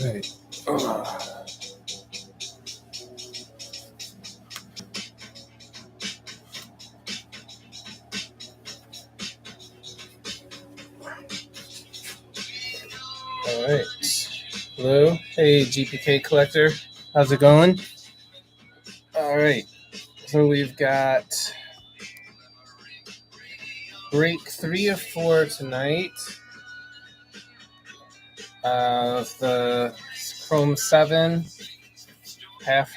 Right. All right. Hello. Hey, GPK collector. How's it going? All right. So we've got break 3 of 4 tonight. The Chrome 7, half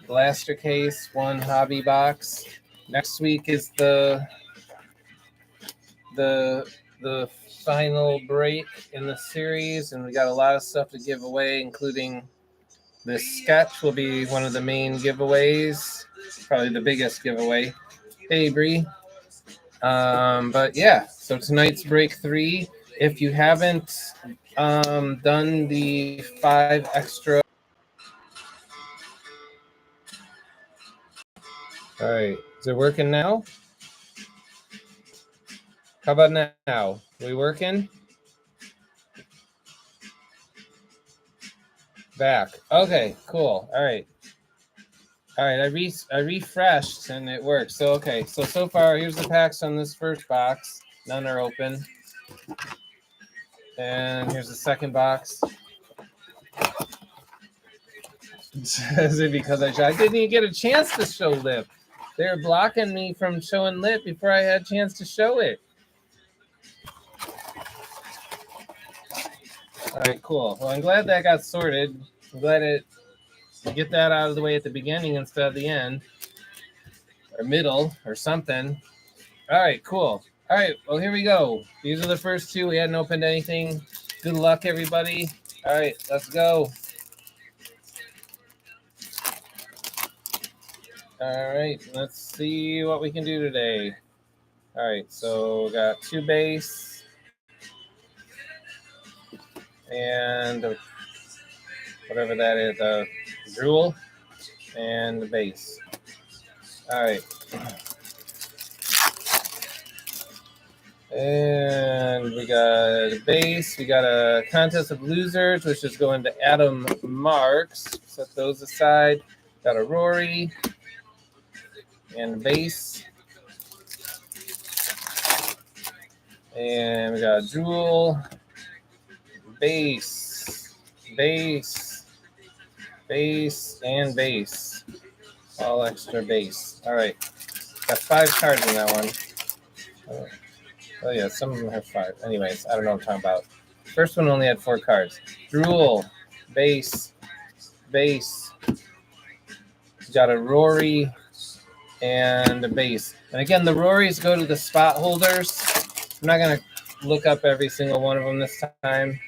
blaster case, 1 hobby box. Next week is the final break in the series, and we got a lot of stuff to give away, including this sketch will be one of the main giveaways, probably the biggest giveaway. Hey, Bree. But yeah, so tonight's break 3. If you haven't done the 5 extra. All right, is it working now? How about now? We working? Back. Okay, cool. All right. I refreshed and it works. So okay, so far here's the packs on this first box. None are open. And here's the second box. Is it because I didn't even get a chance to show lip? They're blocking me from showing lip before I had a chance to show it. All right, cool. Well, I'm glad that got sorted. I'm glad to get that out of the way at the beginning instead of the end or middle or something. All right, cool. All right, well, here we go. These are the first 2. We hadn't opened anything. Good luck, everybody. All right, let's go. All right, let's see what we can do today. All right, so we got 2 base and whatever that is, drool and the base. All right. And we got a base. We got a contest of losers, which is going to Adam Marks. Set those aside. Got a Rory and a base. And we got a Jewel, base, base, base, and base. All extra base. All right. Got 5 cards in that one. Oh, yeah, some of them have 5. Anyways, I don't know what I'm talking about. First one only had 4 cards. Drool, base, base. Got a Rory and a base. And again, the Rorys go to the spot holders. I'm not going to look up every single one of them this time.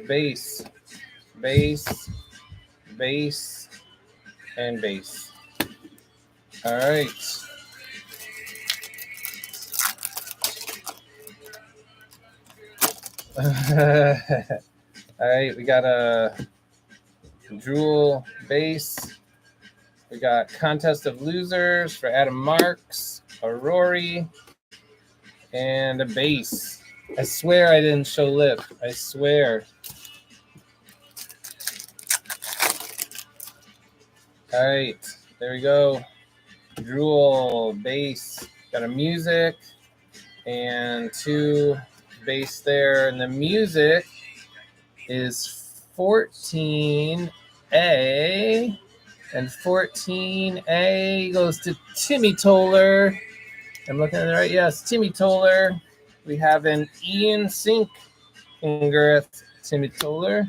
Base, base, base, and base. All right. All right, we got a Drool base. We got Contest of Losers for Adam Marks, a Rory, and a base. I swear I didn't show lip. I swear. All right, there we go. Drool base. Got a music and 2 base there. And the music is 14A. And 14A goes to Timmy Toller. I'm looking at it right. Yes, Timmy Toller. We have an Ian Sink finger, Timmy Toller.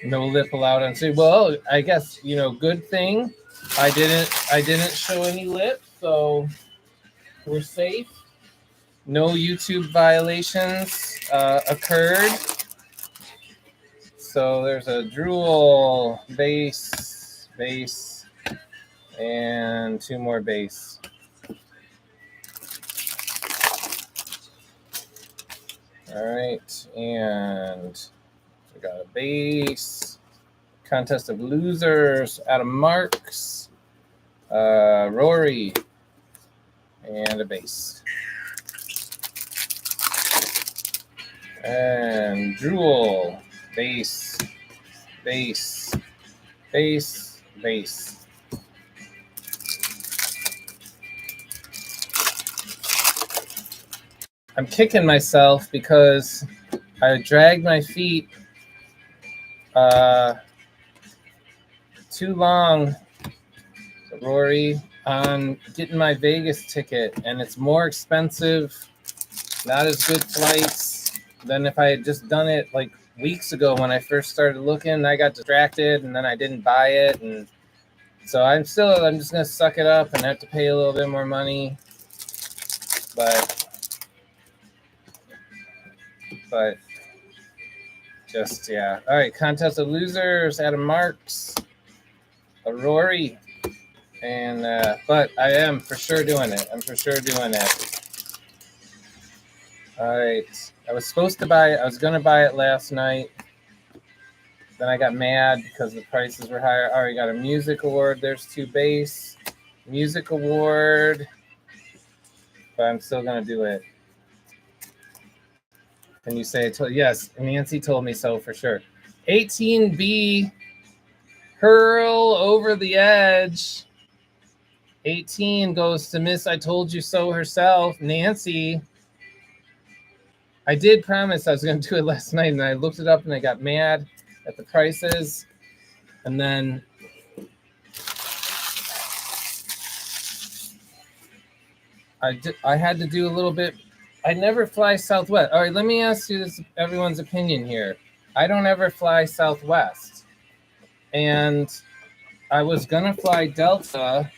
No lip allowed on screen. Well, I guess, good thing. I didn't show any lip, so we're safe. No YouTube violations occurred. So there's a Drool base, and 2 more base. All right, and we got a base. Contest of Losers, Adam Marks. Rory, and a base. And Drool, base, base, base, base. I'm kicking myself because I dragged my feet too long, Rory, on getting my Vegas ticket, and it's more expensive, not as good flights than if I had just done it like weeks ago when I first started looking. I got distracted and then I didn't buy it, and so I'm just gonna suck it up and have to pay a little bit more money, but just yeah. All right, contest of losers, Adam Marks, a Rory, and but I am for sure doing it. I'm for sure doing it. All right, I was gonna buy it last night. Then I got mad because the prices were higher. All right, got a music award. There's 2 base. Music award. But I'm still going to do it. Can you say it? Yes, Nancy told me so for sure. 18B. Hurl over the edge. 18 goes to Miss I Told You So herself, Nancy. I did promise I was going to do it last night, and I looked it up, and I got mad at the prices. And then I had to do a little bit. I never fly Southwest. All right, let me ask you this, everyone's opinion here. I don't ever fly Southwest. And I was going to fly Delta,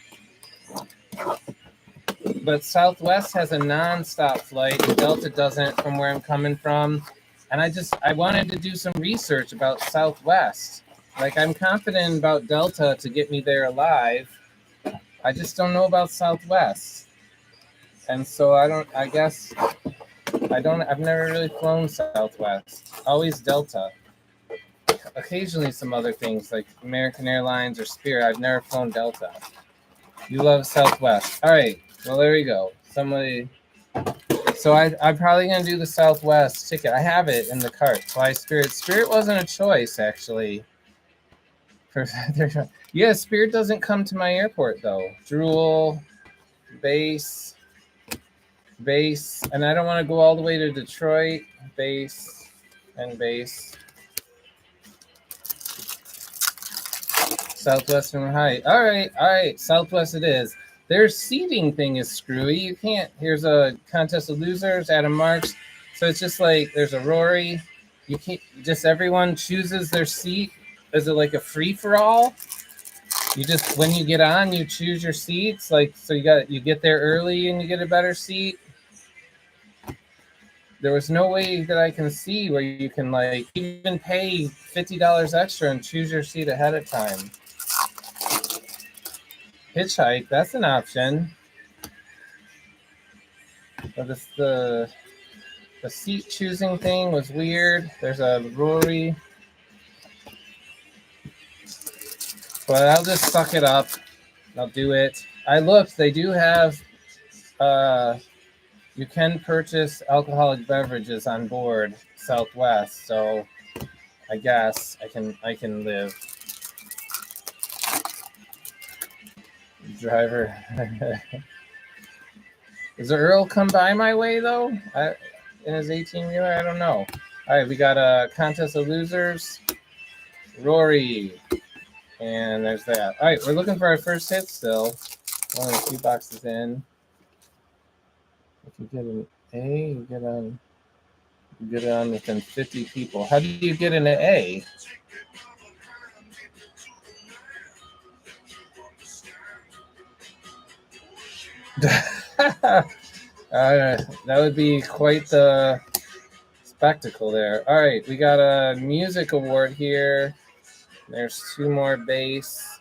but Southwest has a nonstop flight, and Delta doesn't from where I'm coming from. And I wanted to do some research about Southwest. Like, I'm confident about Delta to get me there alive. I just don't know about Southwest. And so I've never really flown Southwest. Always Delta. Occasionally some other things like American Airlines or Spirit. I've never flown Delta. You love Southwest. All right. Well, there we go. So I'm probably going to do the Southwest ticket. I have it in the cart. Fly Spirit. Spirit wasn't a choice, actually. Yeah, Spirit doesn't come to my airport, though. Drool, base, and I don't want to go all the way to Detroit. Base and base. Southwest and Ohio. All right. Southwest it is. Their seating thing is screwy. You can't. Here's a contest of losers, Adam Marks. So it's just like there's a Rory. You can't. Just everyone chooses their seat. Is it like a free for all? You just when you get on, you choose your seats. Like so, you get there early and you get a better seat. There was no way that I can see where you can like even pay $50 extra and choose your seat ahead of time. Hitchhike, that's an option. But the seat choosing thing was weird. There's a Rory. But I'll just suck it up. I'll do it. I looked, they do have you can purchase alcoholic beverages on board Southwest, so I guess I can live. Driver. Does Earl come by my way though? In his 18-wheeler? I don't know. All right, we got a contest of losers. Rory. And there's that. All right, we're looking for our first hit still. Only a few boxes in. If you get an A, you get on within 50 people. How do you get an A? That would be quite the spectacle there. All right, we got a music award here. There's 2 more base.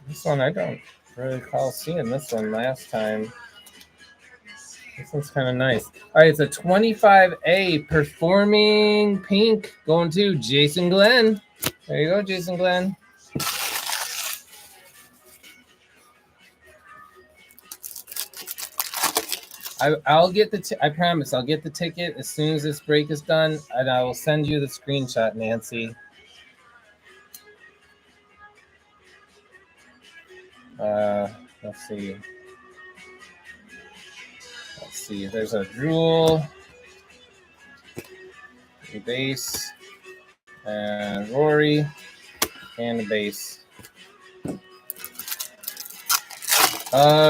This one I don't really recall seeing this one last time. This one's kind of nice. All right, it's a 25A Performing Pink going to Jason Glenn. There you go, Jason Glenn. I'll get I promise I'll get the ticket as soon as this break is done, and I will send you the screenshot, Nancy. Let's see. Let's see. There's a Drool, a base, and Rory, and a base.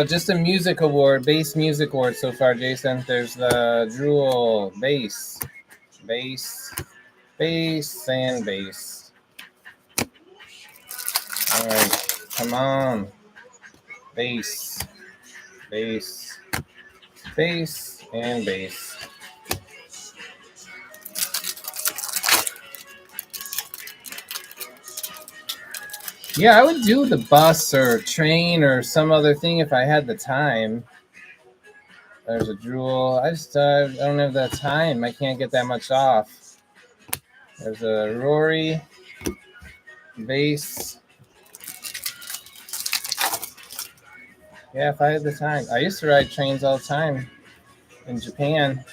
Just a music award, bass music award so far, Jason. There's the Drool, bass, bass, bass, and bass. All right, come on. Bass, bass, bass, and bass. Yeah, I would do the bus or train or some other thing if I had the time. There's a Drool. I don't have that time. I can't get that much off. There's a Rory, bass. Yeah, if I had the time. I used to ride trains all the time in Japan.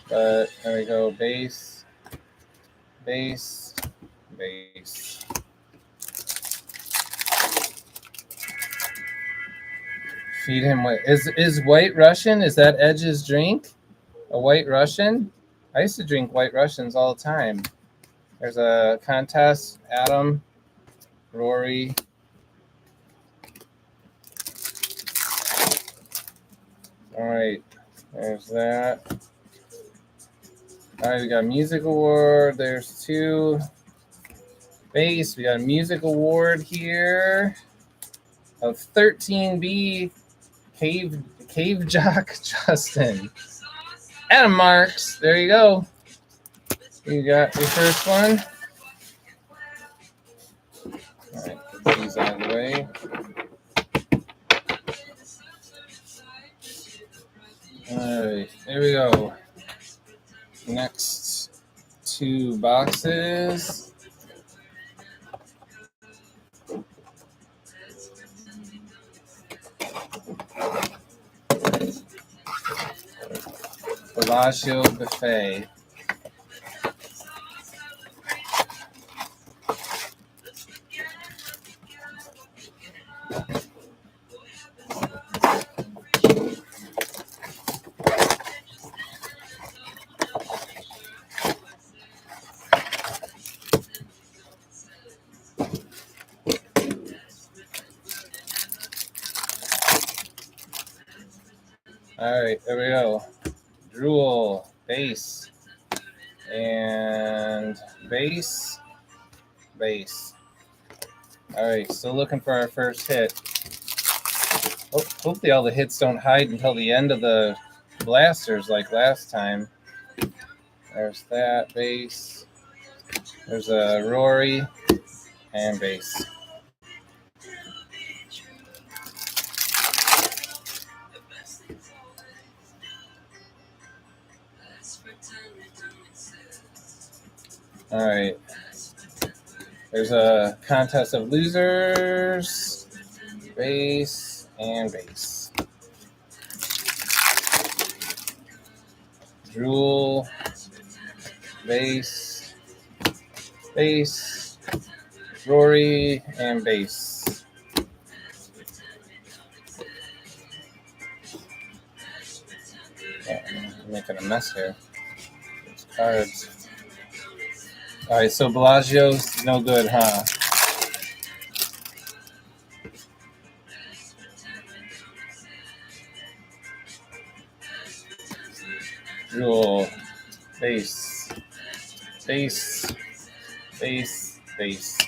But there we go. Bass, bass, bass. Feed him what is White Russian? Is that Edge's drink? A White Russian? I used to drink White Russians all the time. There's a contest. Adam, Rory. All right, there's that. All right, we got a music award. There's 2. Bass. We got a music award here of 13B. Cave Jock Justin. Adam Marks. There you go. You got your first one. All right, put these out of the way. All right, there we go. Next 2 boxes. Bellagio Buffet. All right, there we go. Drool, base, and base, base. All right, still looking for our first hit. Hopefully all the hits don't hide until the end of the blasters like last time. There's that base. There's a Rory and base. All right. There's a contest of losers, base, and base. Drool, base, base, Rory, and base. I'm making a mess here. These cards. All right, so Bellagio's no good, huh? Drool, base, base, base, base.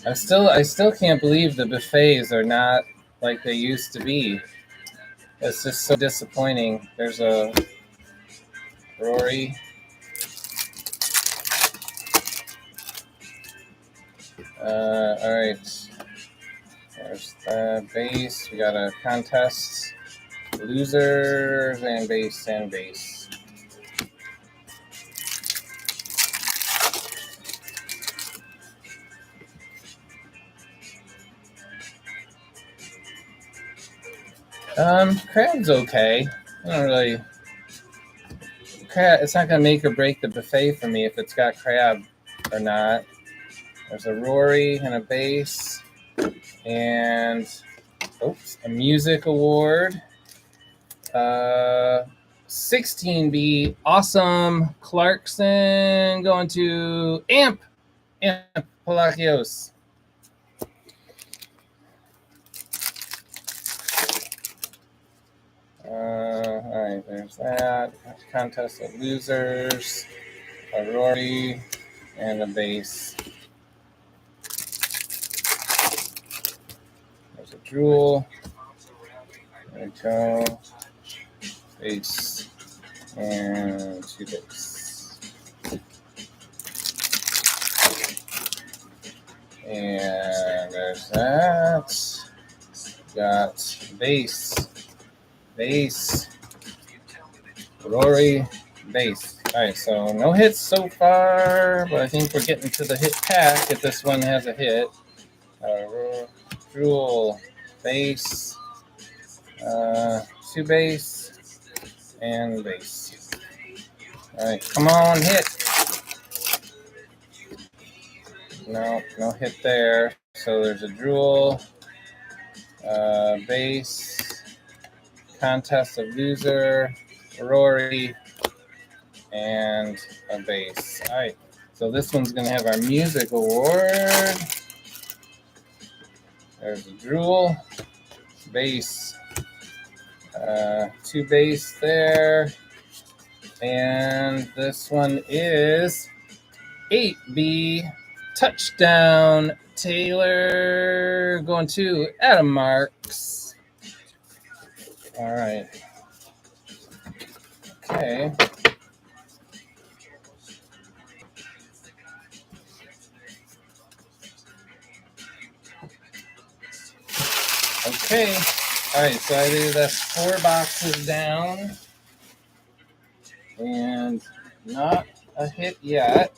I still can't believe the buffets are not like they used to be. It's just so disappointing. There's a Rory. All right. There's the base. We got a contest. Losers and base and base. Crab's okay. I don't really. Crab. It's not gonna make or break the buffet for me if it's got crab or not. There's a Rory and a bass, and a music award. 16B, awesome Clarkson going to Amp Palacios. All right, there's that. Contest of losers, a Rory, and a bass. There's a Drool. There we go. Bass and 2 bass. And there's that. Got bass, Rory, bass. All right, so no hits so far, but I think we're getting to the hit pack if this one has a hit. Drool, bass, 2 bass, and bass. All right, come on, hit. No hit there. So there's a Drool, bass, contest of loser, Rory, and a bass. All right, so this one's going to have our music award. There's a Drool, bass, 2 bass there, and this one is 8B, touchdown Taylor, going to Adam Marks. All right. Okay. Okay. All right, so I did that's 4 boxes down. And not a hit yet.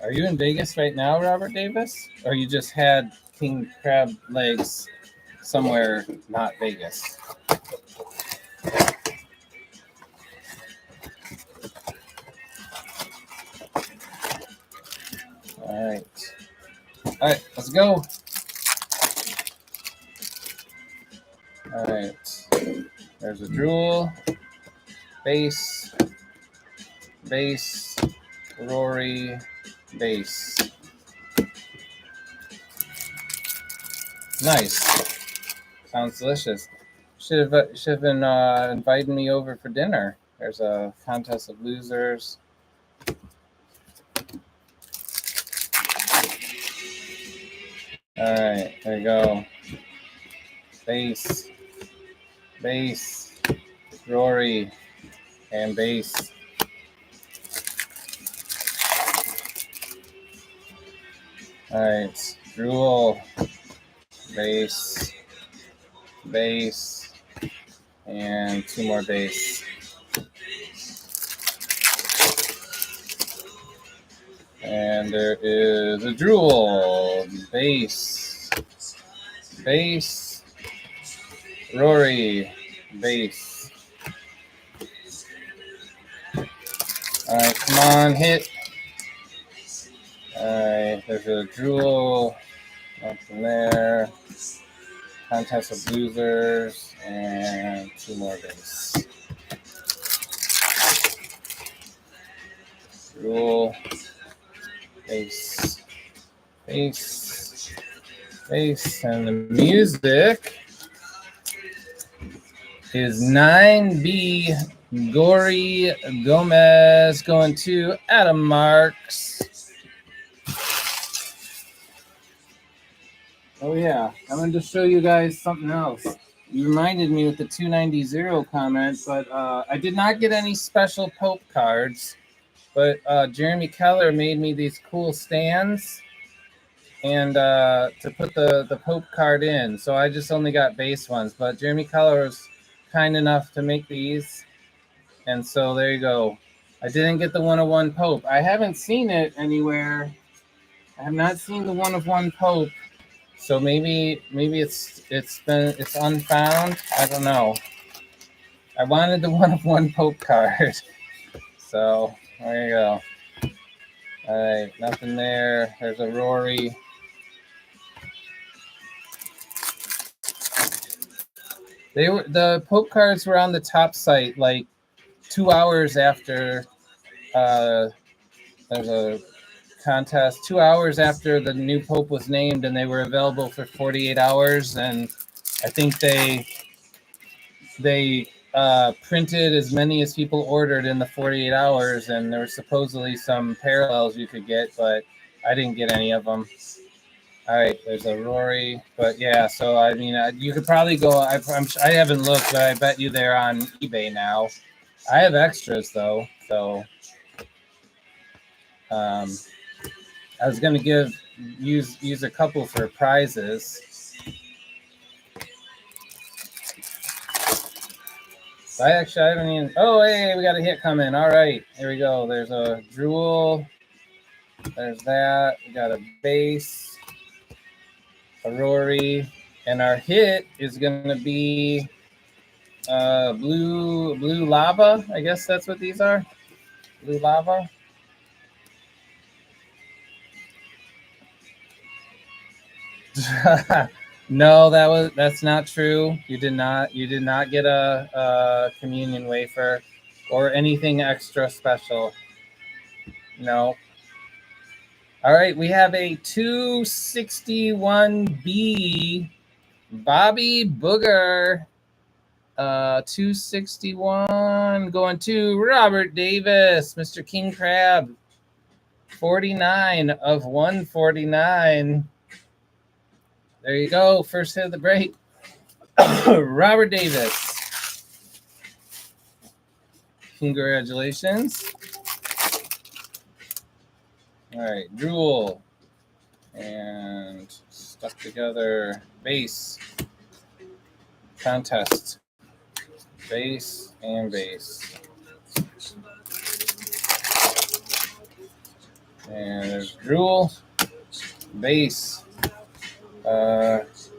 Are you in Vegas right now, Robert Davis? Or you just had king crab legs somewhere not Vegas? All right, let's go. All right, there's a Drool, bass, Rory, bass. Nice. Sounds delicious. Should have been inviting me over for dinner. There's a contest of losers. All right, there you go. Bass, Rory, and bass. All right, Drool, bass, and 2 more bass. And there is a Drool, bass, Rory, bass. All right, come on, hit. All right, there's a Drool, nothing there. Contest of losers, and 2 more bass. Drool, bass, and the music is 9B, Gory Gomez, going to Adam Marks. Oh yeah, I'm going to show you guys something else. You reminded me with the 290 comment, but I did not get any special Pope cards. But Jeremy Keller made me these cool stands. and to put the Pope card in. So I just only got base ones, but Jeremy Keller was kind enough to make these, and so there you go. I didn't get the 101 Pope. I haven't seen it anywhere. I have not seen the 101 Pope. So maybe it's unfound. I don't know. I wanted the 101 Pope card. So there you go. All right, nothing there. There's a Rory. The Pope cards were on the top site like 2 hours after there's a contest. 2 hours after the new Pope was named, and they were available for 48 hours. And I think they printed as many as people ordered in the 48 hours, and there were supposedly some parallels you could get, but I didn't get any of them. All right, there's a Rory, but yeah. So I mean, you could probably go. I haven't looked, but I bet you they're on eBay now. I have extras though, so I was gonna use a couple for prizes. I haven't even. Oh, hey, we got a hit coming. All right, here we go. There's a Drool. There's that. We got a base, a Rory, and our hit is gonna be blue lava. I guess that's what these are. Blue lava. No, that's not true. You did not get a communion wafer or anything extra special. No. All right, we have a 261B Bobby Booger. 261 going to Robert Davis, Mr. King Crab. 49 of 149. There you go. First hit of the break. Robert Davis. Congratulations. All right, Drool. And stuck together. Base. Contest. Base and base. And there's Drool. Base.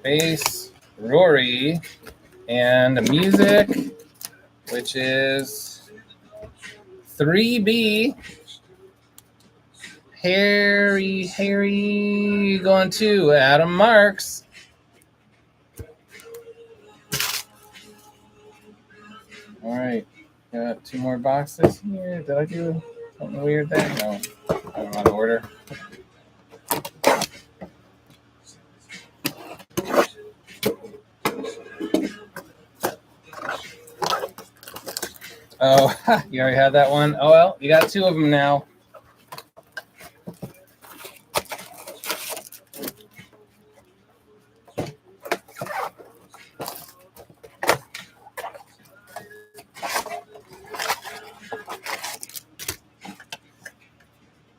Base. Rory. And music, which is 3B. Harry going to Adam Marks. All right, got two more boxes here. Did I do something weird there? No, I don't know how to order. Oh, you already had that one? Oh, well, you got two of them now.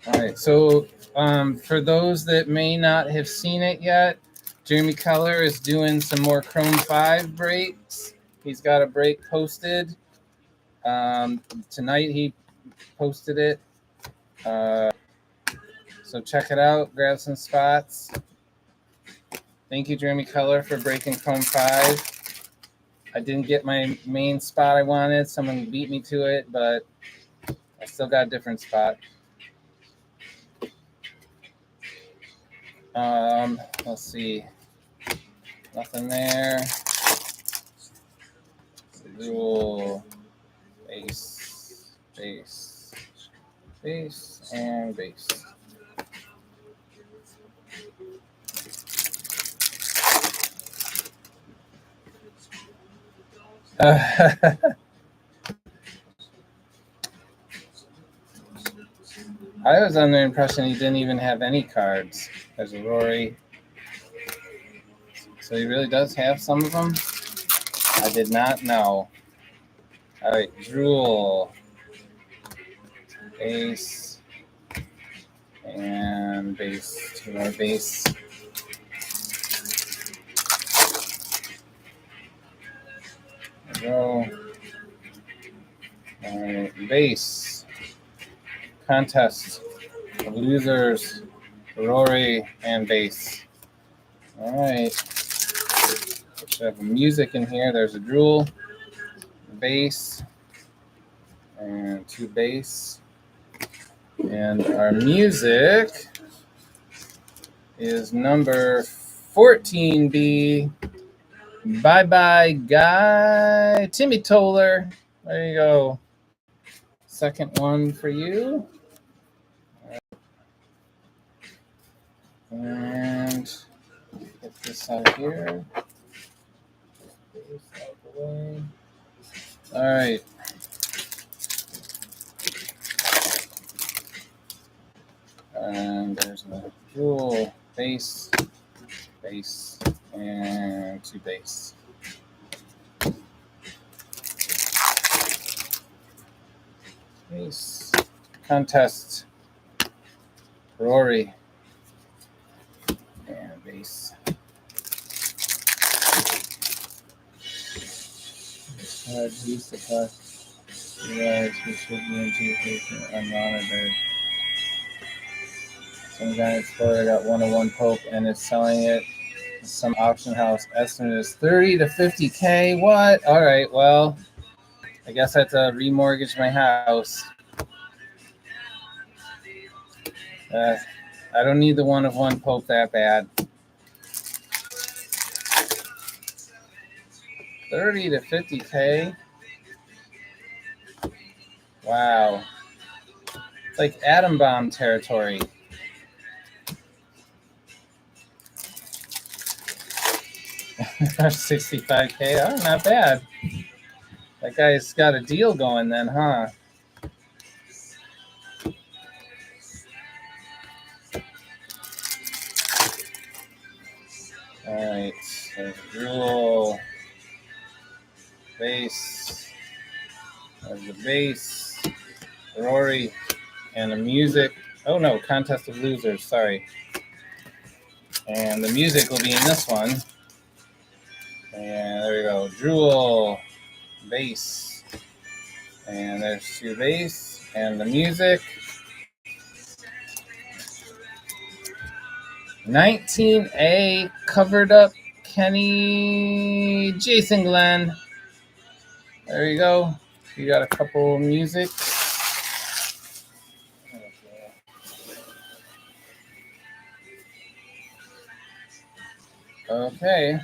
All right, so for those that may not have seen it yet, Jeremy Keller is doing some more Chrome 5 breaks. He's got a break posted. Tonight he posted it. So check it out. Grab some spots. Thank you, Jeremy Keller, for breaking Chrome 5. I didn't get my main spot I wanted. Someone beat me to it, but I still got a different spot. Let's see. Nothing there. Dual base, base, base, and base. I was under the impression he didn't even have any cards. There's a Rory. So he really does have some of them? I did not know. All right, Drool. Ace. and bass, 2 more bass. There we go. All right, bass. Contest of losers, Rory and bass. All right. We should have music in here. There's a drool, bass, and 2 bass. And our music is number 14B. Bye bye, guy. Timmy Toller. There you go. Second one for you. And get this out of here. This out of the way. All right. And there's a dual bass, bass, and 2 bass. Bass. Contest. Rory. And bass. Use the plus. Realize we should be in unmonitored. Some guy in Florida got 101 Pope and is selling it. Some auction house estimate is 30 to 50K. What? All right. Well, I guess I have to remortgage my house. I don't need the 1 of 1 Pope that bad. 30 to 50K. Wow. It's like atom bomb territory. $65K. Oh, not bad. That guy's got a deal going then, huh? All right. There's a drool. Bass. There's the bass. Rory. And the music. Oh, no. Contest of losers. Sorry. And the music will be in this one. And there we go. Drool. Bass. And there's 2 bass. And the music. 19A covered up Kenny Jason Glenn. There you go. You got a couple music. Okay.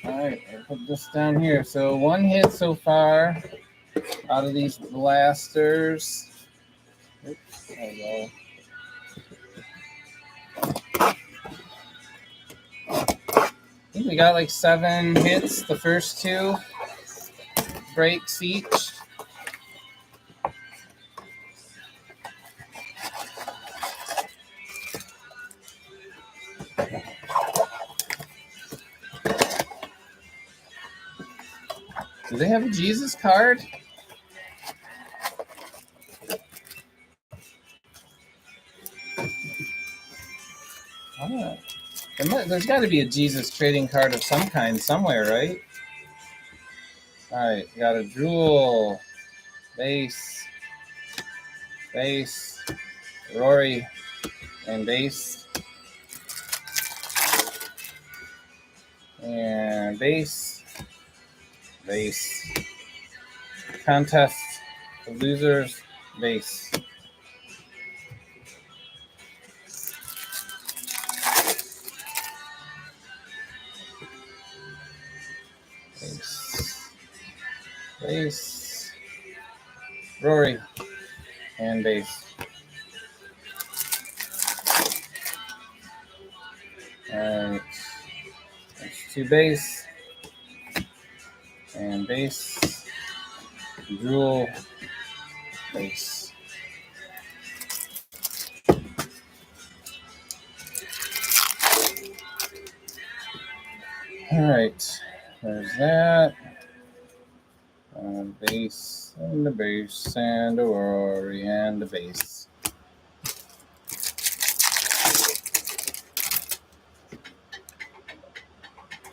All right, I'll put this down here. So 1 hit so far out of these blasters. Oops, there we go. I think we got like 7 hits, the first 2 breaks each. Do they have a Jesus card? There's got to be a Jesus trading card of some kind somewhere, right? All right, got a drool, bass, bass, Rory, and bass, and bass, bass. Contest of losers, bass. Bass, Rory, and bass. Alright, that's 2 bass, and bass, drool, bass. Alright, there's that. Bass, and the bass, and the Rory, and the bass.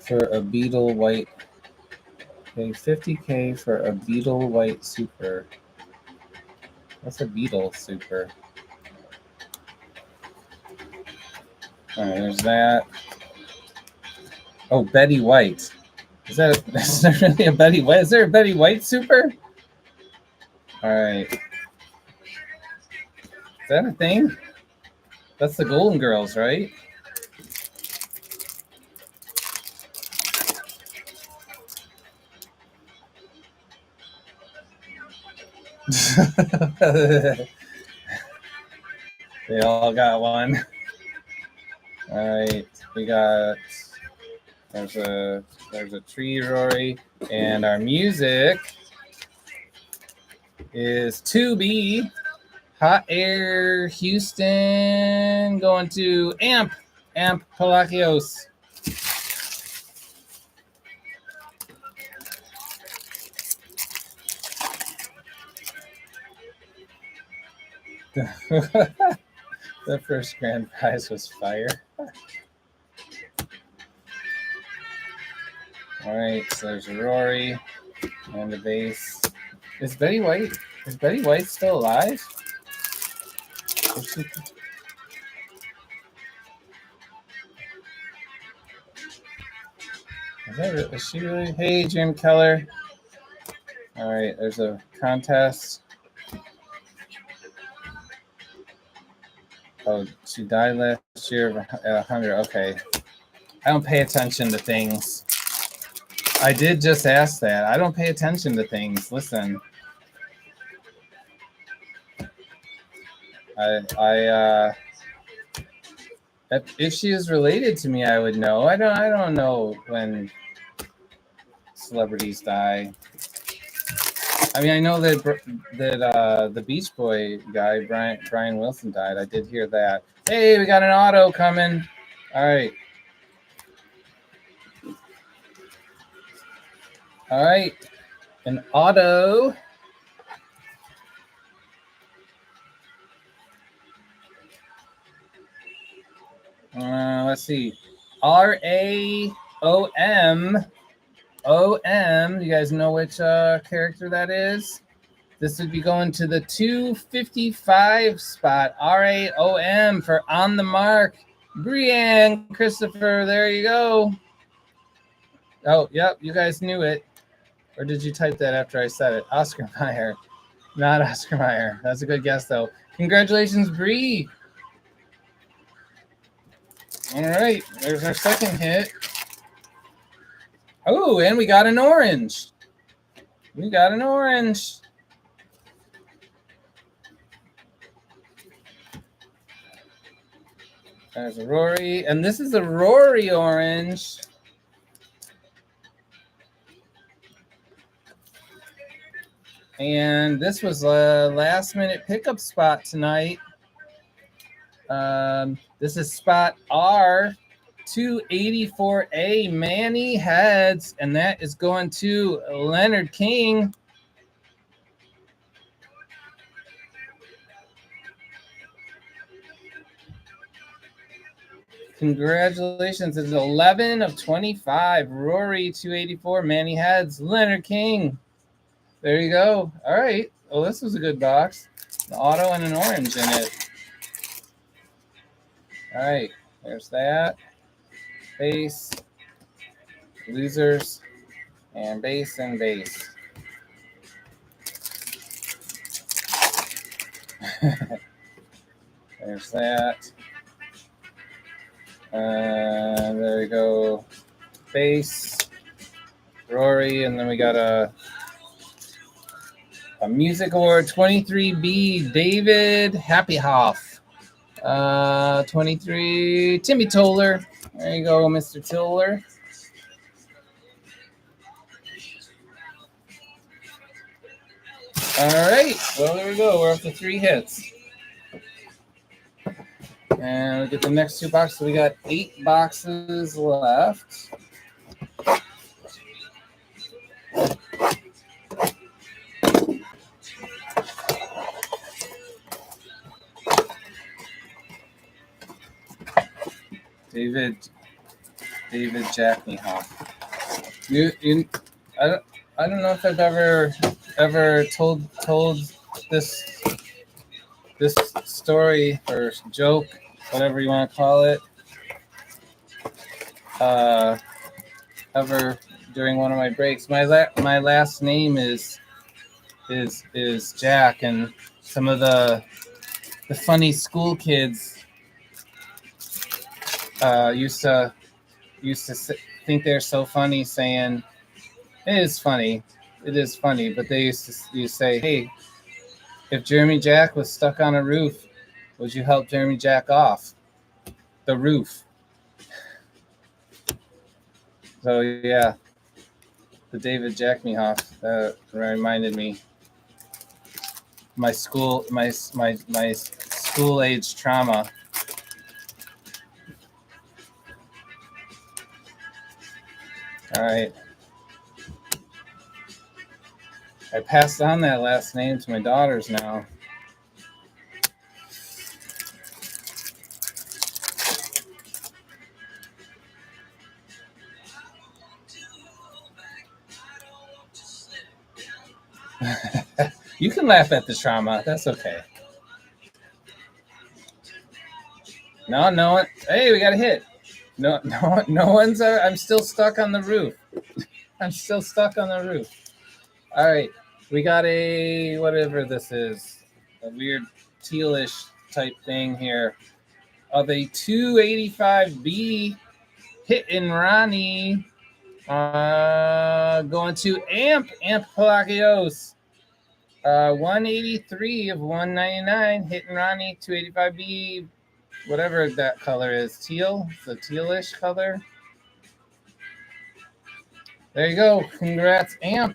for a Beetle White. Okay, 50K for a Beetle White Super. What's a Beetle Super? Alright, there's that. Oh, Betty White. Is there really a Betty White? Is there a Betty White Super? Alright. Is that a thing? That's the Golden Girls, right? They all got one. Alright, we got there's a tree, Rory, and our music is 2B. Hot Air Houston going to Amp Palacios. The first grand prize was fire. All right, so there's Rory and the bass. Is Betty White still alive? Is she really? Hey, Jim Keller. All right, there's a contest. Oh, she died last year at 100. Okay. I don't pay attention to things. I did just ask that. I don't pay attention to things. Listen. If she is related to me, I would know. I don't know when celebrities die. I mean, I know that the Beach Boy guy, Brian Wilson, died. I did hear that. Hey, we got an auto coming. All right. All right. An auto. Let's see. RAOM. OM. You guys know which character that is? This would be going to the 255 spot. RAOM for On the Mark. Brienne Christopher. There you go. Oh, yep. You guys knew it. Or did you type that after I said it? Oscar Mayer. Not Oscar Mayer. That's a good guess, though. Congratulations, Bree. All right. There's our second hit. Oh, and we got an orange. We got an orange. There's a Rory. And this is a Rory orange. And this was a last-minute pickup spot tonight. This is spot R284A, Manny Heads, and that is going to Leonard King. Congratulations. It's 11 of 25. Rory 284, Manny Heads, Leonard King. There you go. All right. Oh, this was a good box. An auto and an orange in it. All right. There's that. Base. Losers. And base and base. There's that. There we go. Base. Rory. And then we got a Music Award 23B, David Happyhoff. 23, Timmy Toller. There you go, Mr. Toller. All right, well, there we go. We're up to 3 hits. And we get the next 2 boxes. So we got 8 boxes left. David Jack me Hoff. I don't know if I've ever told this story or joke, whatever you want to call it, ever during one of my breaks. My last name is Jack, and some of the funny school kids used to think they're so funny, saying it is funny, but they used to say, hey, if Jeremy Jack was stuck on a roof, would you help Jeremy Jack off the roof? So yeah, the David Jack Mehoff reminded me my school age trauma. All right, I passed on that last name to my daughters now. You can laugh at the trauma. That's okay. No. Hey, we got a hit. No one's. I'm still stuck on the roof. All right, we got a whatever this is, a weird tealish type thing here of a 285B hitting Ronnie. Going to Amp Palacios. 183 of 199 hitting Ronnie. 285B, whatever that color is, teal, the tealish color. There you go. Congrats, Amp.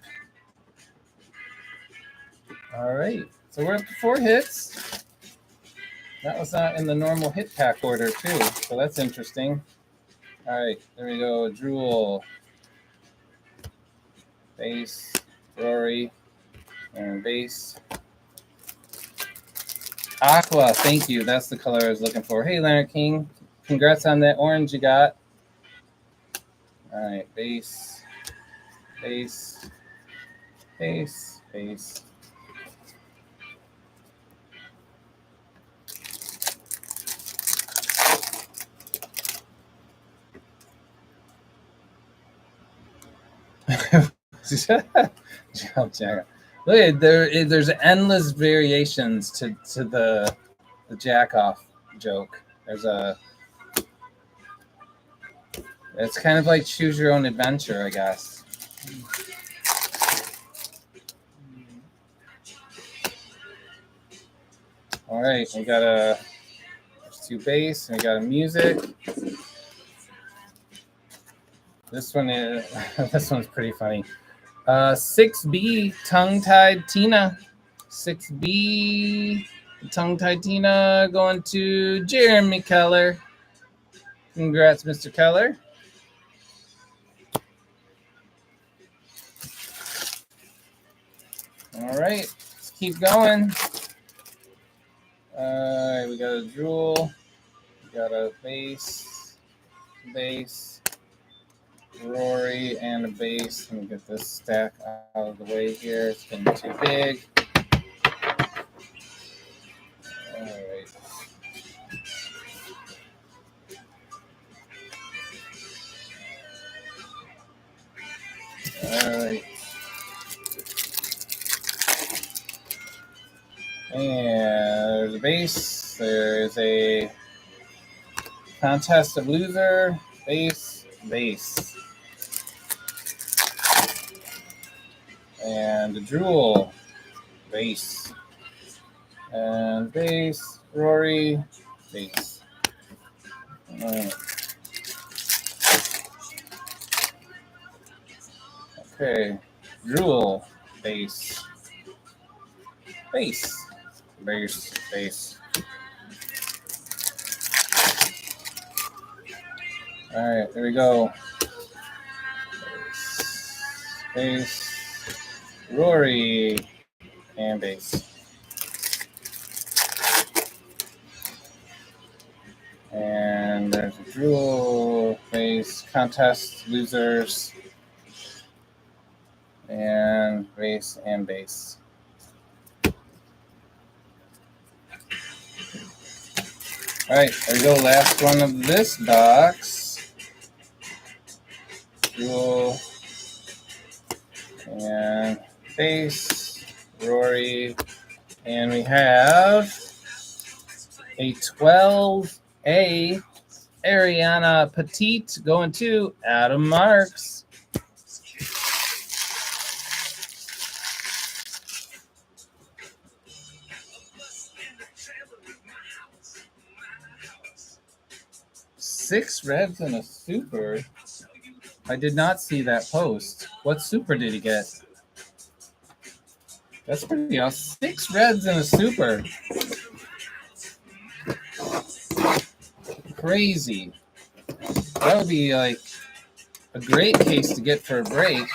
All right, so we're up to 4 hits. That was not in the normal hit pack order too, so that's interesting. All right, there we go. Drool, base, Rory, and base. Aqua, thank you. That's the color I was looking for. Hey, Leonard King, congrats on that orange you got. All right, base, base, base, base. Look, there's endless variations to the jack off joke. It's kind of like choose your own adventure, I guess. All right, we got there's 2 bass and we got a music. This one's pretty funny. 6B tongue-tied Tina. 6B tongue-tied Tina going to Jeremy Keller. Congrats, Mr. Keller. All right, let's keep going. We got a Drool. We got a bass, Rory, and a bass. Let me get this stack out of the way here. It's getting too big. All right. All right. And there's a bass. There's a contest of loser. Bass. And a Drool. Bass. And bass. Rory. Bass. All right. Okay. Drool. Bass. Bass. All right, there we go. Bass, Rory, and bass. And there's a dual bass contest losers. And bass and bass. All right, there we go. Last one of this box. Dual and bass, Rory, and we have a 12A Ariana Petite going to Adam Marks. Six reds and a super. I did not see that post. What super did he get? That's pretty awesome. 6 reds and a super. Crazy. That would be like a great case to get for a break.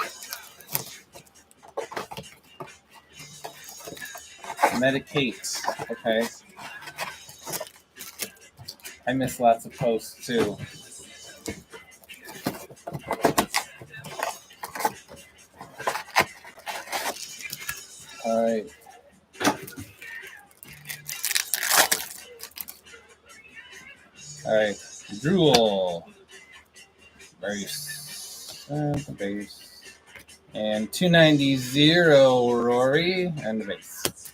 Medicate. Okay. I miss lots of posts too. All right. All right. Drool. Base. Base. And 290 Rory and the base.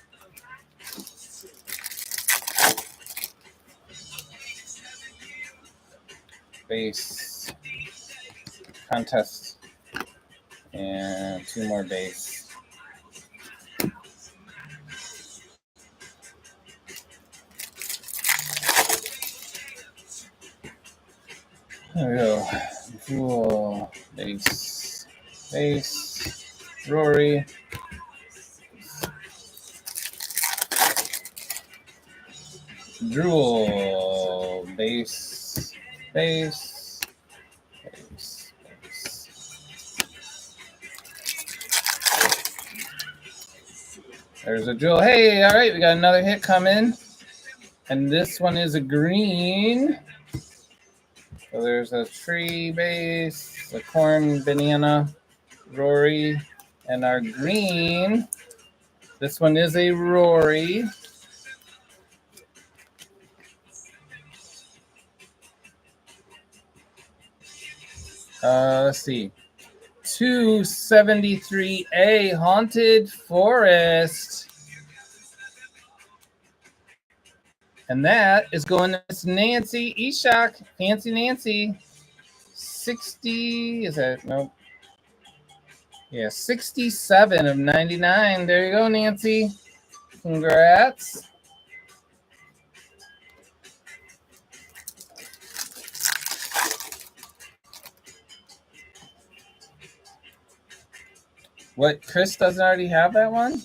Base. Contest. And 2 more base. There we go. Dual, base, base, Rory. Drool, base, base, base, base. There's a Drool. Hey, all right, we got another hit coming. And this one is a green. So there's a tree base, a corn banana, Rory, and our green. This one is a Rory. Let's see. 273A Haunted Forest. And that is going to Nancy Eshok. Fancy Nancy. 60, is that, nope. Yeah, 67 of 99. There you go, Nancy. Congrats. What, Chris doesn't already have that one?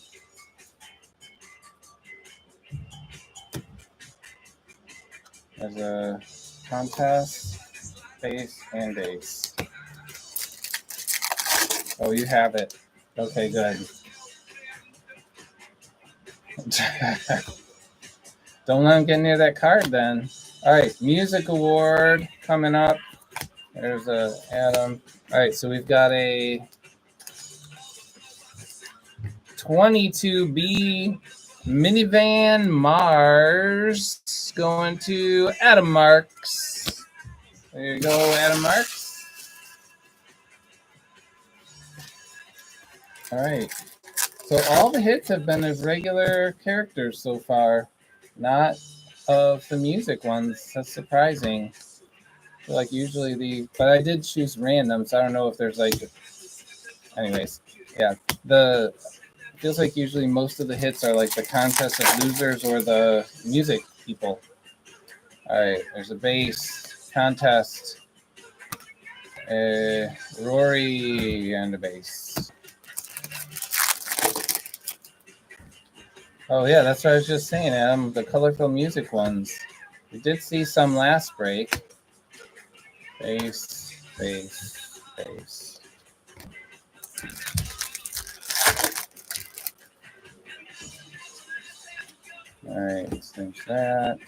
There's a contest, base, and base. Oh, you have it. Okay, good. Don't let him get near that card then. All right, music award coming up. There's a Adam. All right, so we've got a 22B minivan Mars going to Adam Marks. There you go, Adam Marks. All right. So all the hits have been of regular characters so far, not of the music ones. That's surprising. I feel like usually but I did choose random, so I don't know if there's like, anyways, yeah. It feels like usually most of the hits are like the contest of losers or the music people. All right, there's a bass contest. Rory and a bass. Oh yeah, that's what I was just saying, Adam. The colorful music ones. We did see some last break. Bass, bass, bass. All right, let's finish that.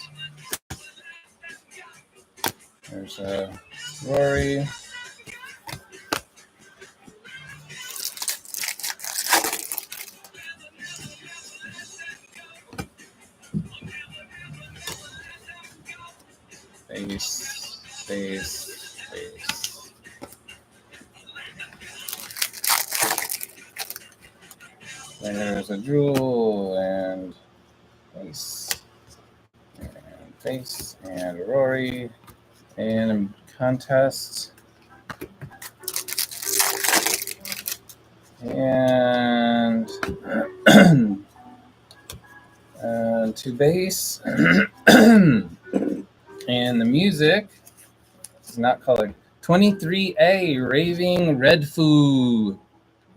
There's Rory. Base, base, base. There's a Drool and base. And face and Rory. And contest. And to base. And the music is not colored. 23A Raving Red Foo.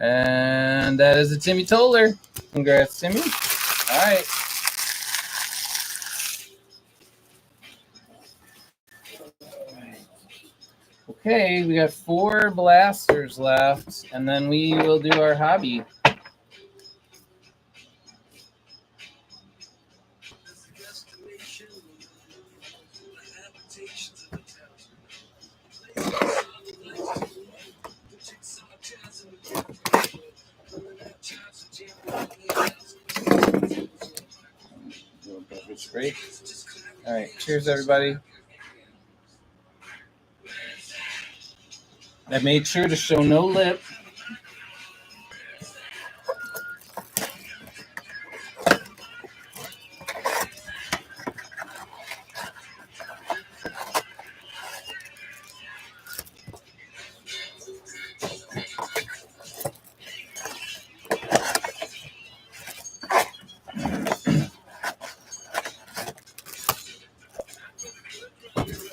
And that is a Timmy Toller. Congrats, Timmy. All right. Okay, we got 4 blasters left, and then we will do our hobby. Break. All right, cheers, everybody. I made sure to show no lip.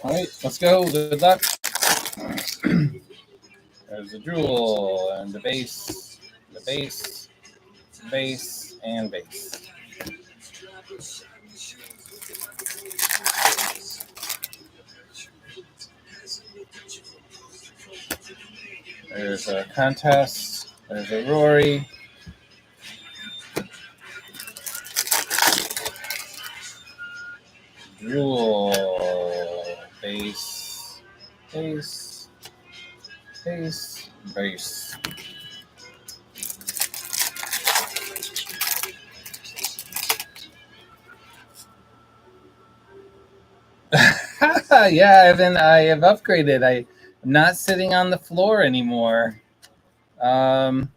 All right, let's go. Good luck. There's the Drool and the base, base, and base. There's a contest. There's a Rory. Drool, base, base, base, base. Yeah, Evan, I have upgraded. I'm not sitting on the floor anymore. I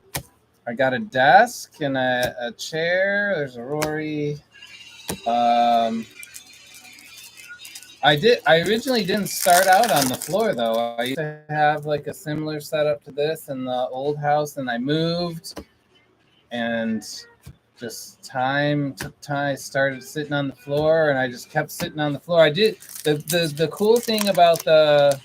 got a desk and a chair. There's a Rory. I originally didn't start out on the floor though. I used to have like a similar setup to this in the old house, and I moved, and just took time. I started sitting on the floor, and I just kept sitting on the floor. I did the cool thing about the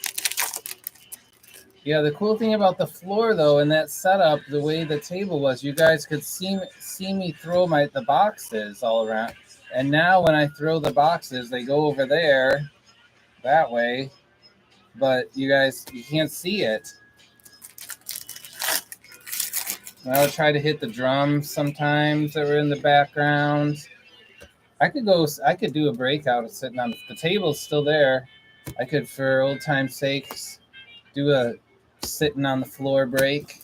cool thing about the floor though, in that setup, the way the table was, you guys could see me throw the boxes all around. And now when I throw the boxes, they go over there that way, but you can't see it. And I would try to hit the drums sometimes that were in the background. I could do a breakout of sitting on the table's still there. I could, for old time's sakes, do a sitting on the floor break.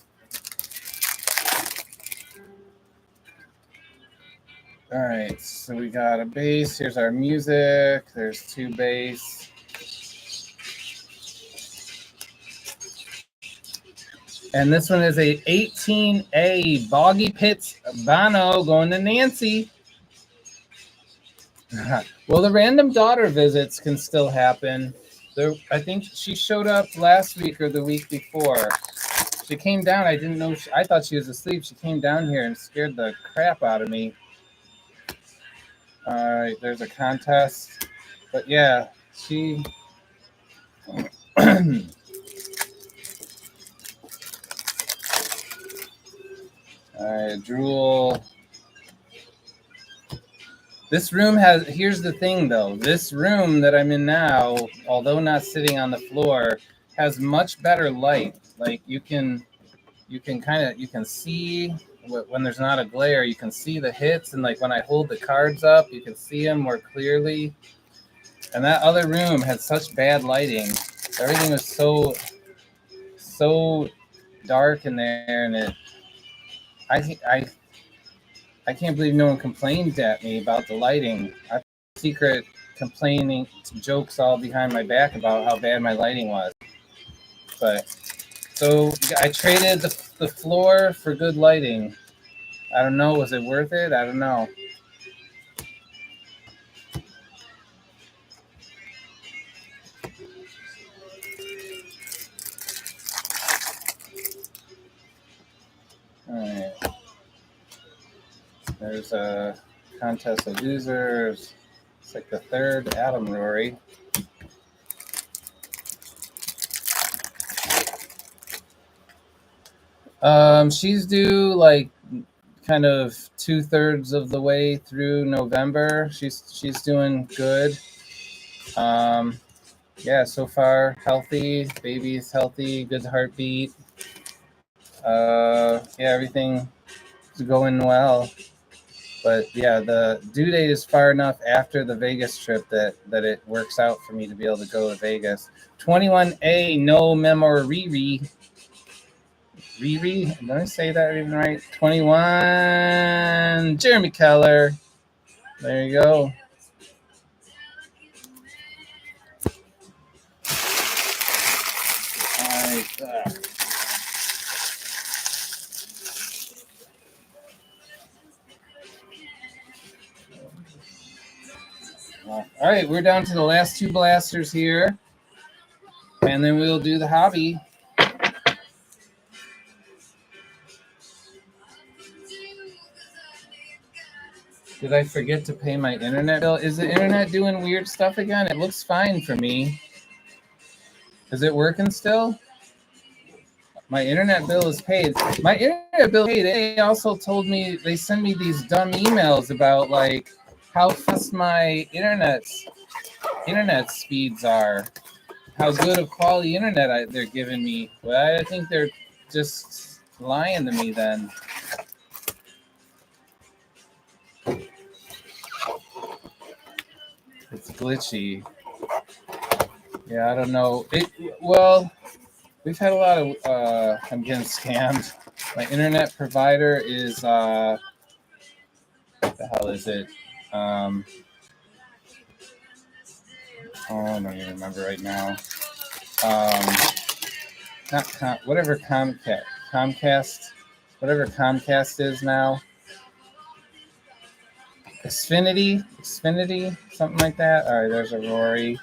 All right, so we got a bass. Here's our music. There's 2 bass. And this one is a 18A Boggy Pits Bono going to Nancy. Well, the random daughter visits can still happen. I think she showed up last week or the week before. She came down. I didn't know. I thought she was asleep. She came down here and scared the crap out of me. All right, there's a contest. But yeah, she... All right, Drool. This room here's the thing though. This room that I'm in now, although not sitting on the floor, has much better light. Like you can see when there's not a glare, you can see the hits, and like when I hold the cards up, you can see them more clearly. And that other room had such bad lighting. Everything was so dark in there, and I I I can't believe no one complained at me about the lighting. I secret complaining jokes all behind my back about how bad my lighting was. But so I traded the floor for good lighting. I don't know. Was it worth it? I don't know. All right. There's a contest of losers. It's like the third Adam Rory. She's due like kind of 2/3 of the way through November. She's doing good. Yeah, so far healthy. Baby's healthy. Good heartbeat. Yeah, everything is going well. But yeah, the due date is far enough after the Vegas trip that it works out for me to be able to go to Vegas. 21A, no memory. Riri, did I say that even right? 21, Jeremy Keller. There you go. All right, we're down to the last two blasters here, and then we'll do the hobby. Did I forget to pay my internet bill? Is the internet doing weird stuff again? It looks fine for me. Is it working still? My internet bill is paid. My internet bill paid. They also told me, they send me these dumb emails about like how fast my internet speeds are, how good of quality internet they're giving me. Well, I think they're just lying to me then. It's glitchy. Yeah, I don't know. Well, we've had a lot of. I'm getting scammed. My internet provider is. What the hell is it? I don't even remember right now. Not whatever Comcast, whatever Comcast is now. Xfinity, something like that. All right, there's a Rory.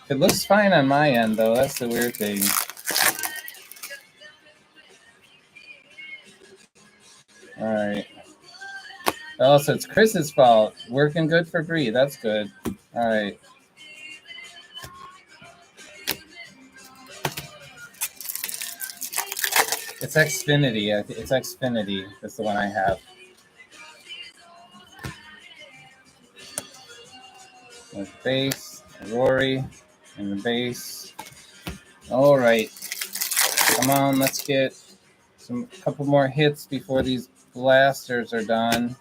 It looks fine on my end, though. That's the weird thing. All right. Oh, so it's Chris's fault. Working good for Bree. That's good. All right. It's Xfinity. It's Xfinity. That's the one I have. With bass, Rory, and the bass. All right. Come on, let's get a couple more hits before these blasters are done.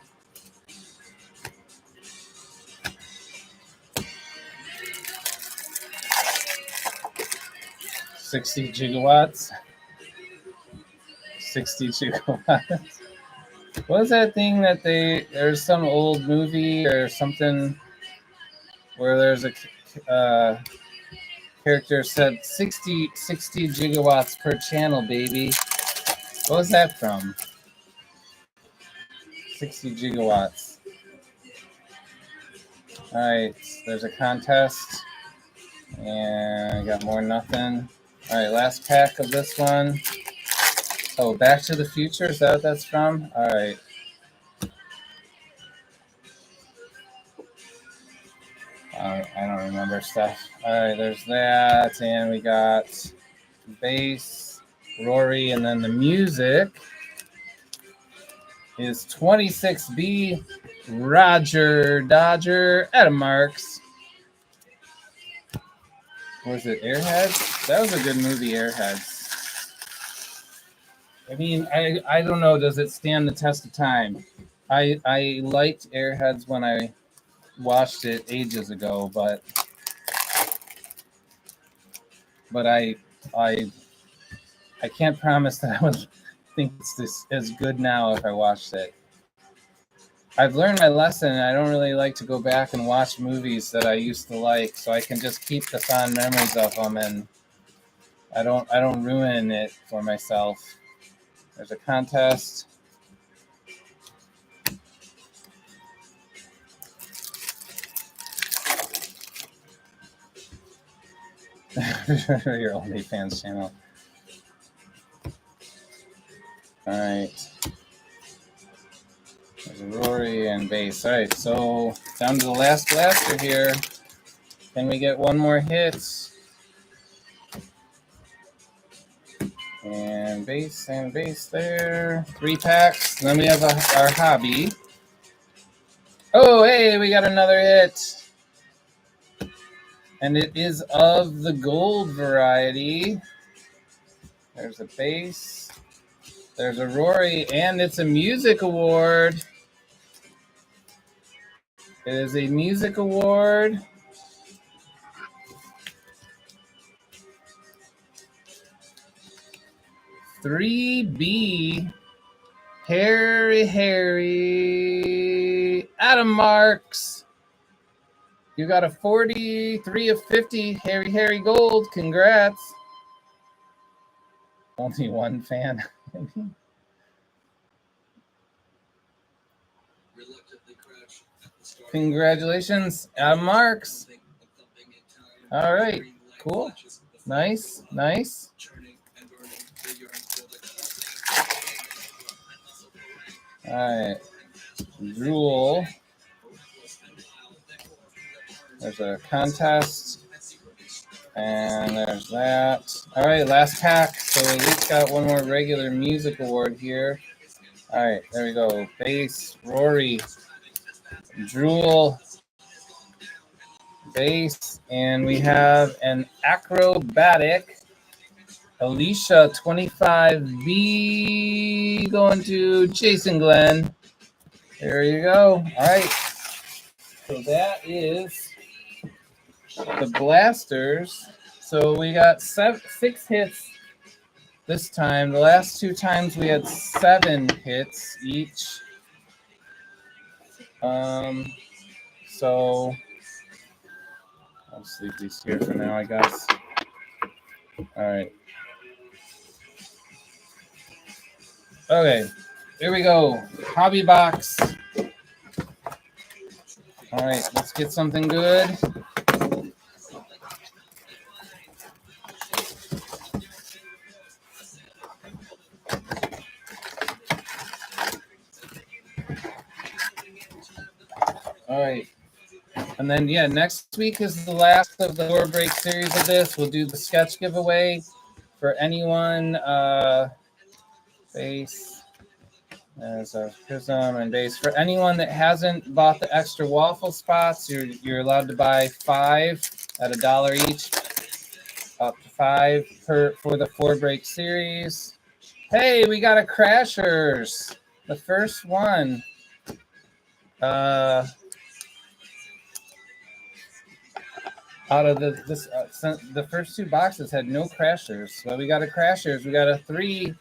$60 gigawatts. 60 gigawatts. What was that thing that there's some old movie or something where there's a character said 60 gigawatts per channel, baby. What was that from? 60 gigawatts. All right, there's a contest, and I got more nothing. All right, last pack of this one. Oh, Back to the Future, is that what that's from? All right. I don't remember stuff. All right, there's that, and we got bass, Rory, and then the music is 26B, Roger Dodger, Adam Marks. Was it Airheads? That was a good movie, Airheads. I mean, I don't know. Does it stand the test of time? I liked Airheads when I watched it ages ago, but I can't promise that I would think it's this as good now if I watched it. I've learned my lesson, and I don't really like to go back and watch movies that I used to like, so I can just keep the fond memories of them, and I don't ruin it for myself. There's a contest. Your OnlyFans channel. All right. There's Rory and base. All right, so down to the last blaster here. Can we get one more hit? And base there. 3 packs. And then we have our hobby. Oh, hey, we got another hit. And it is of the gold variety. There's a base. There's a Rory, and it's a music award. It is a music award. $3B. Harry. Adam Marks. You got a 43 of 50. Harry Gold. Congrats. Only one fan. Congratulations, Adam Marks. All right, cool. Nice. All right, Drool. There's a contest, and there's that. All right, last pack. So we at least got one more regular music award here. All right, there we go. Base, Rory, Drool, base, and we have an acrobatic Alicia 25B going to Jason Glenn. There you go. All right. So that is the blasters. So we got 6 hits this time. The last 2 times we had 7 hits each. So I'll just leave these here for now, I guess. All right. Okay, here we go. Hobby box. All right, let's get something good. All right. And then, yeah, next week is the last of the 4 break series of this. We'll do the sketch giveaway for anyone. Base. There's a prism and base. For anyone that hasn't bought the extra waffle spots, you're allowed to buy 5 at $1 each. Up to 5 for the 4 break series. Hey, we got a Crashers. The first one. Out of the first 2 boxes had no Crashers. So we got a Crashers. We got a 3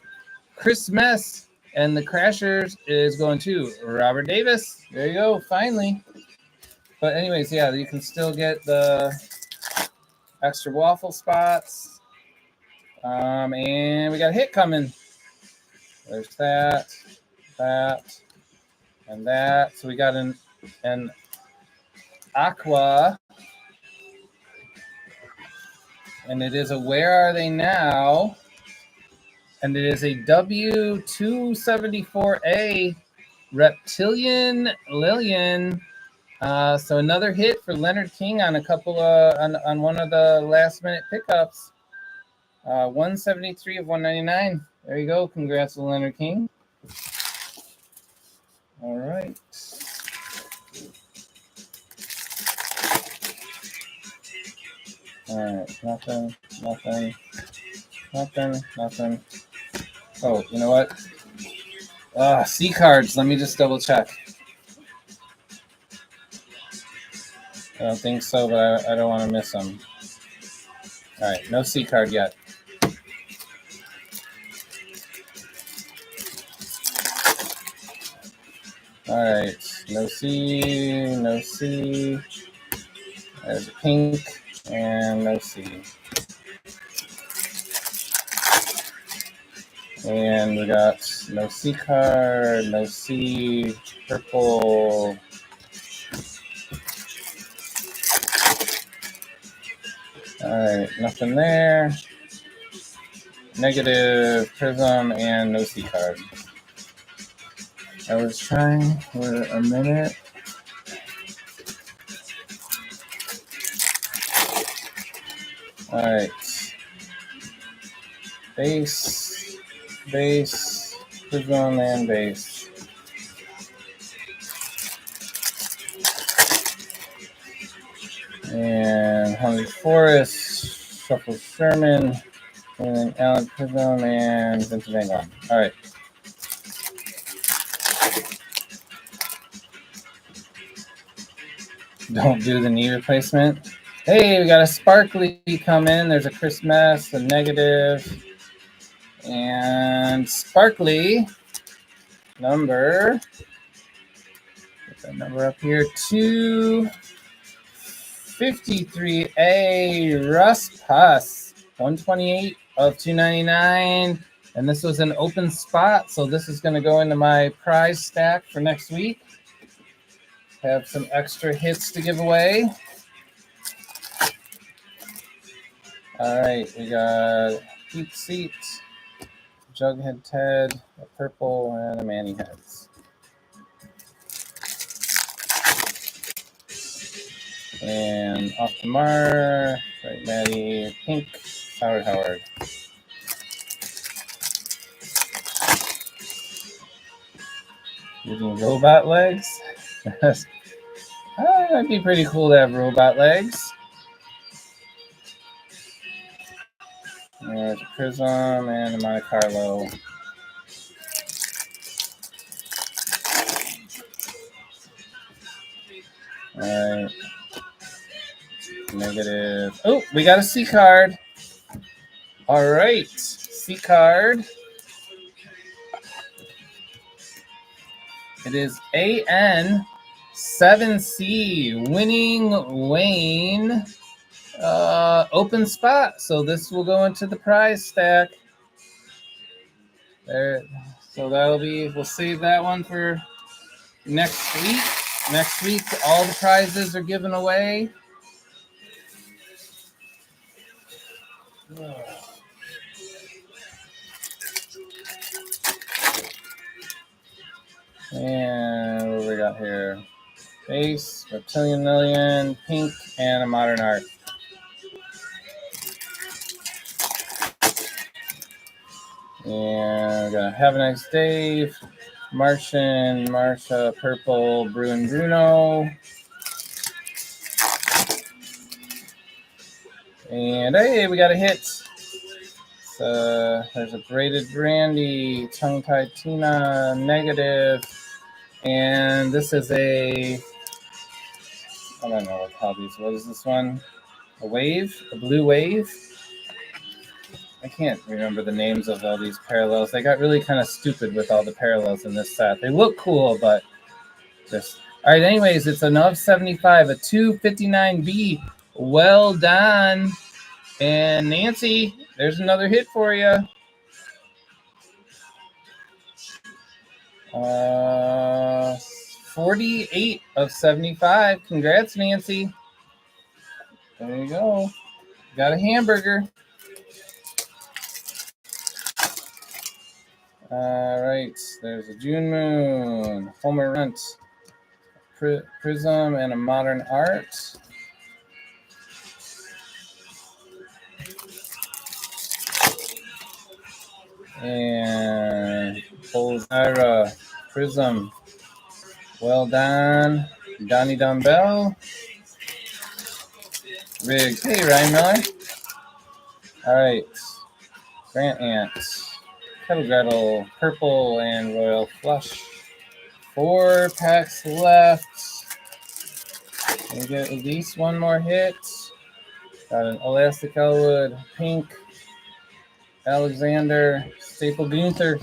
Christmas. And the Crashers is going to Robert Davis. There you go, finally. But anyways, yeah, you can still get the extra waffle spots. And we got a hit coming. There's that, and that. So we got an Aqua. And it is a Where Are They Now? And it is a W274A Reptilian Lillian. So another hit for Leonard King on a couple on one of the last minute pickups. 173 of 199. There you go. Congrats to Leonard King. All right. All right. Nothing. Oh, you know what? C cards. Let me just double check. I don't think so, but I don't want to miss them. All right, no C card yet. All right, no C, no C. There's a pink and no C. And we got no C card, no C, purple. All right, nothing there. Negative, prism, and no C card. I was trying for a minute. All right. Base, base, prism, and base. And Hungry Forest, Shuffle Sherman, and then Allen Prism, and Vincent Van Gogh. All right. Don't do the knee replacement. Hey, we got a sparkly come in. There's a Christmas, a negative, and sparkly number. Get that number up here. 253A Russ Puss. 128 of 299. And this was an open spot, so this is going to go into my prize stack for next week. Have some extra hits to give away. All right, we got Heat Seat, Jughead Ted, a purple, and a Manny Heads. And off the Mar, right, Maddie, pink, Howard. Using robot legs. That'd be pretty cool to have robot legs. There's a Prism and a Monte Carlo. All right. Negative. Oh, we got a C card. All right. C card. It is AN7C, Winning Wayne. Open spot. So this will go into the prize stack. There. So that'll be, we'll save that one for next week. Next week, all the prizes are given away. And what do we got here? Base, Reptilian Million, pink, and a Modern Art. And we're gonna Have a Nice Day, Martian, Marsha, purple, Bruno. And hey, we got a hit. There's a Braided Brandy, Tongue-Tied Tina, negative. And this is I don't know what to call these. What is this one? A wave? A blue wave? I can't remember the names of all these parallels. They got really kind of stupid with all the parallels in this set. They look cool, but just... All right, anyways, it's an of 75, a 259B. Well done. And Nancy, there's another hit for you. 48 of 75. Congrats, Nancy. There you go. Got a hamburger. All right. There's a June Moon, Homer Runt, Prism, and a Modern Art. And Polzira, Prism. Well done. Donnie Dumbbell. Rigged. Hey, Ryan Miller. All right. Grant Ant. Kettle Gretel, purple, and Royal Flush. 4 packs left. We get at least one more hit. Got an Elastic Elwood, Pink, Alexander, Staple Gunther.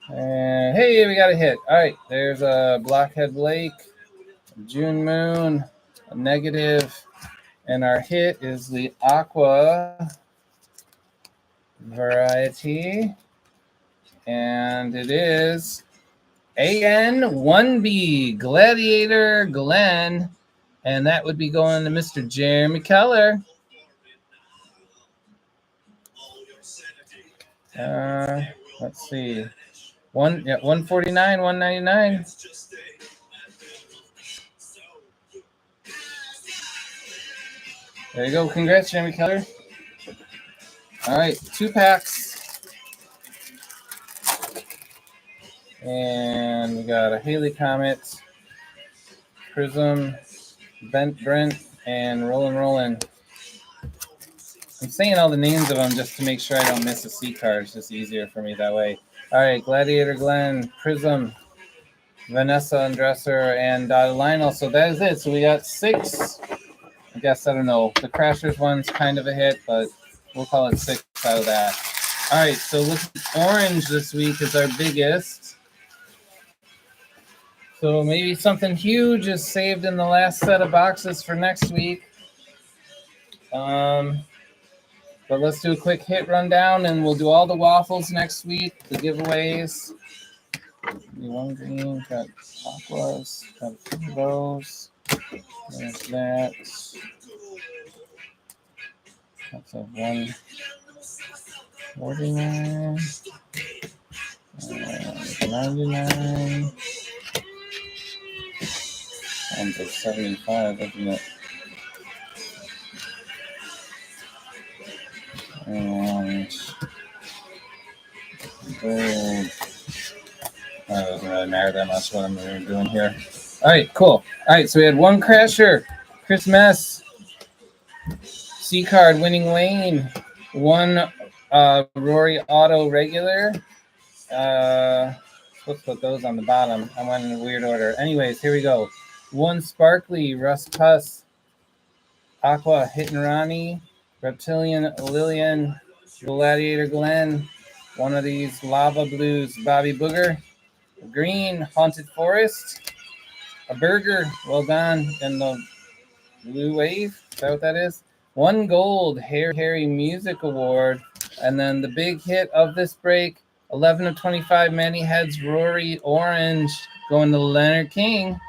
And hey, we got a hit. All right, there's a Blockhead Blake, June Moon, a negative, and our hit is the Aqua variety, and it is AN1B Gladiator Glenn, and that would be going to Mr. Jeremy Keller. Let's see. 149, 199. There you go. Congrats, Jeremy Keller. All right, 2 packs. And we got a Haley Comet, Prism, Bent Brent, and Rollin'. I'm saying all the names of them just to make sure I don't miss a C card. It's just easier for me that way. All right, Gladiator Glenn, Prism, Vanessa Undresser, and Lionel. So that is it. So we got 6. I guess, I don't know. The Crashers one's kind of a hit, but we'll call it 6 out of that. All right, so orange this week is our biggest. So maybe something huge is saved in the last set of boxes for next week. But let's do a quick hit rundown, and we'll do all the waffles next week, the giveaways. One green, got aquas, got a few of those. There's that. That's a 149. 99. And to 75, isn't it? And gold. It doesn't really matter that much what I'm doing here. All right, cool. All right, so we had 1 Crasher, Chris Mess, C card, Winning Wayne, 1 Rory Auto regular. Let's put those on the bottom. I went in a weird order. Anyways, here we go. 1 Sparkly, Russ Puss, Aqua, Hittin' Ronnie, Reptilian, Lillian, Gladiator Glenn, one of these Lava Blues, Bobby Booger, Green, Haunted Forest, a Burger, well done, and the Blue Wave, is that what that is? 1 Gold, Harry Music Award, and then the big hit of this break, 11 of 25 Many Heads, Rory Orange, going to Leonard King.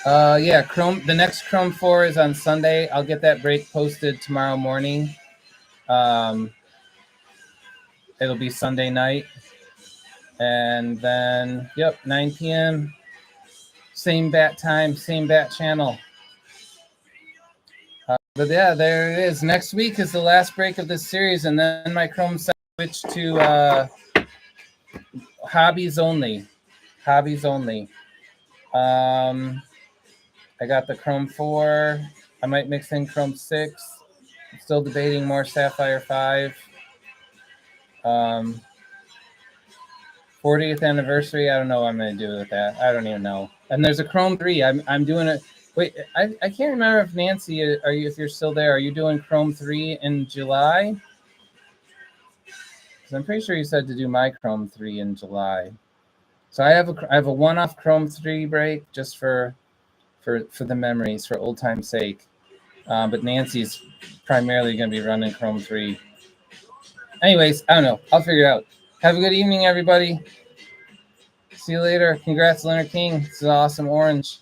Yeah, Chrome. The next Chrome 4 is on Sunday. I'll get that break posted tomorrow morning. It'll be Sunday night. And then, 9 p.m. Same bat time, same bat channel. But yeah, there it is. Next week is the last break of this series, and then my Chrome site switch to hobbies only. Hobbies only. I got the Chrome 4. I might mix in Chrome 6. I'm still debating more Sapphire 5. 40th anniversary. I don't know what I'm going to do with that. I don't even know. And there's a Chrome 3. I'm doing it. Wait, I can't remember if Nancy, if you're still there, are you doing Chrome 3 in July? Because I'm pretty sure you said to do my Chrome 3 in July. So I have a one-off Chrome 3 break just for the memories, for old time's sake. But Nancy's primarily going to be running Chrome 3. Anyways, I don't know. I'll figure it out. Have a good evening, everybody. See you later. Congrats, Leonard King. This is awesome orange.